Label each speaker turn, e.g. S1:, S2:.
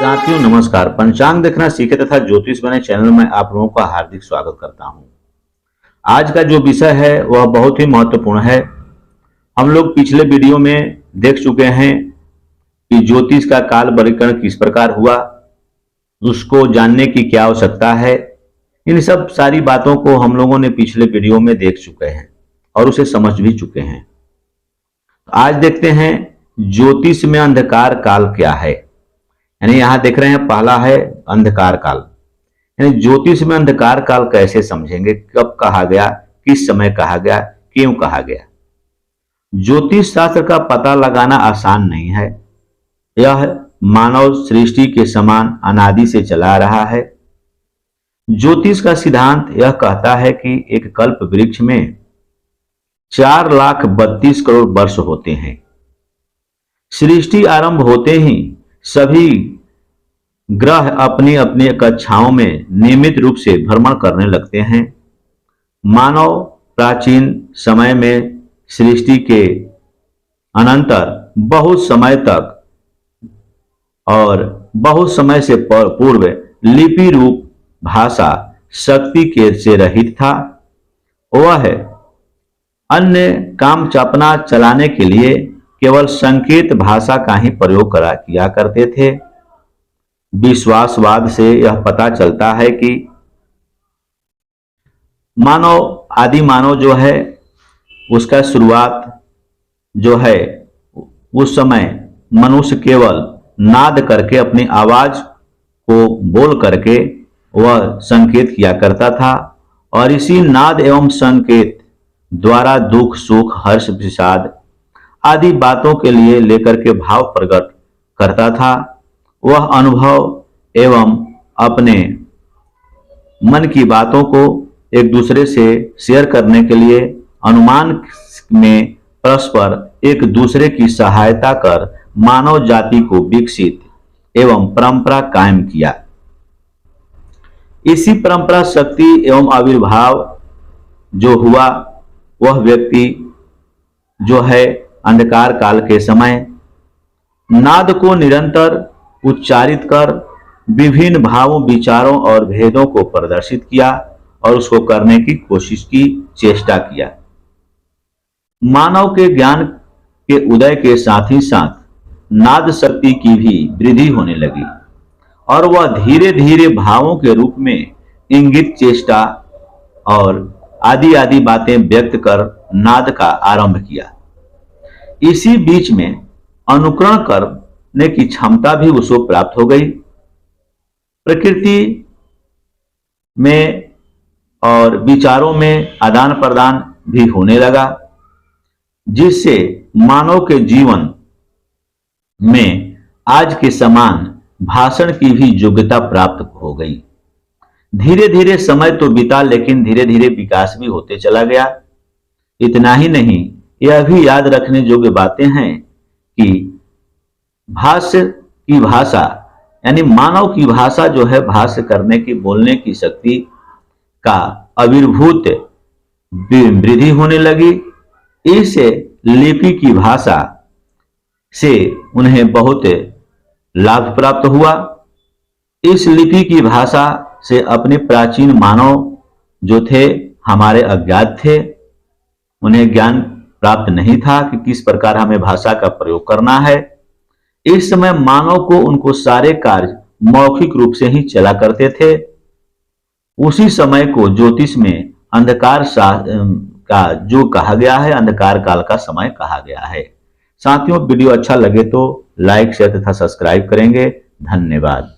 S1: साथियों नमस्कार। पंचांग देखना सीखे तथा ज्योतिष बने चैनल में आप लोगों का हार्दिक स्वागत करता हूं। आज का जो विषय है वह बहुत ही महत्वपूर्ण है। हम लोग पिछले वीडियो में देख चुके हैं कि ज्योतिष का काल वर्गीकरण किस प्रकार हुआ, उसको जानने की क्या आवश्यकता है। इन सब सारी बातों को हम लोगों ने पिछले वीडियो में देख चुके हैं और उसे समझ भी चुके हैं। आज देखते हैं ज्योतिष में अंधकार काल क्या है। यानी यहां देख रहे हैं पहला है अंधकार काल। यानी ज्योतिष में अंधकार काल कैसे समझेंगे, कब कहा गया, किस समय कहा गया, क्यों कहा गया। ज्योतिष शास्त्र का पता लगाना आसान नहीं है। यह मानव सृष्टि के समान अनादि से चला रहा है। ज्योतिष का सिद्धांत यह कहता है कि एक कल्प वृक्ष में 4,32 करोड़ वर्ष होते हैं। सृष्टि आरंभ होते ही सभी ग्रह अपनी अपनी कक्षाओं में नियमित रूप से भ्रमण करने लगते हैं। मानव प्राचीन समय में सृष्टि के अनंतर बहुत समय तक और बहुत समय से पूर्व लिपि रूप भाषा शक्ति के से रहित था। वह अन्य काम चपना चलाने के लिए केवल संकेत भाषा का ही प्रयोग किया करते थे। विश्वासवाद से यह पता चलता है कि आदि मानव जो है उसका शुरुआत जो है उस समय मनुष्य केवल नाद करके अपनी आवाज को बोल करके वह संकेत किया करता था और इसी नाद एवं संकेत द्वारा दुख सुख हर्ष विषाद आदि बातों के लिए लेकर के भाव प्रकट करता था। वह अनुभव एवं अपने मन की बातों को एक दूसरे से शेयर करने के लिए अनुमान में परस्पर एक दूसरे की सहायता कर मानव जाति को विकसित एवं परंपरा कायम किया। इसी परंपरा शक्ति एवं आविर्भाव जो हुआ वह व्यक्ति जो है अंधकार काल के समय नाद को निरंतर उच्चारित कर विभिन्न भावों विचारों और भेदों को प्रदर्शित किया और उसको करने की कोशिश की, चेष्टा किया। मानव के ज्ञान के उदय के साथ ही साथ नाद शक्ति की भी वृद्धि होने लगी और वह धीरे धीरे भावों के रूप में इंगित चेष्टा और आदि आदि बातें व्यक्त कर नाद का आरंभ किया। इसी बीच में अनुकरण करने की क्षमता भी उसको प्राप्त हो गई। प्रकृति में और विचारों में आदान प्रदान भी होने लगा, जिससे मानव के जीवन में आज के समान भाषण की भी योग्यता प्राप्त हो गई। धीरे धीरे समय तो बीता, लेकिन धीरे धीरे विकास भी होते चला गया। इतना ही नहीं, यह भी याद रखने योग्य बातें हैं कि भाष्य की भाषा यानी मानव की भाषा जो है भाष्य करने की बोलने की शक्ति का आविर्भूत वृद्धि होने लगी। इस लिपि की भाषा से उन्हें बहुत लाभ प्राप्त हुआ। इस लिपि की भाषा से अपने प्राचीन मानव जो थे हमारे अज्ञात थे, उन्हें ज्ञान प्राप्त नहीं था कि किस प्रकार हमें भाषा का प्रयोग करना है। इस समय मानव को उनको सारे कार्य मौखिक रूप से ही चला करते थे। उसी समय को ज्योतिष में अंधकार का जो कहा गया है, अंधकार काल का समय कहा गया है। साथियों वीडियो अच्छा लगे तो लाइक शेयर तथा सब्सक्राइब करेंगे। धन्यवाद।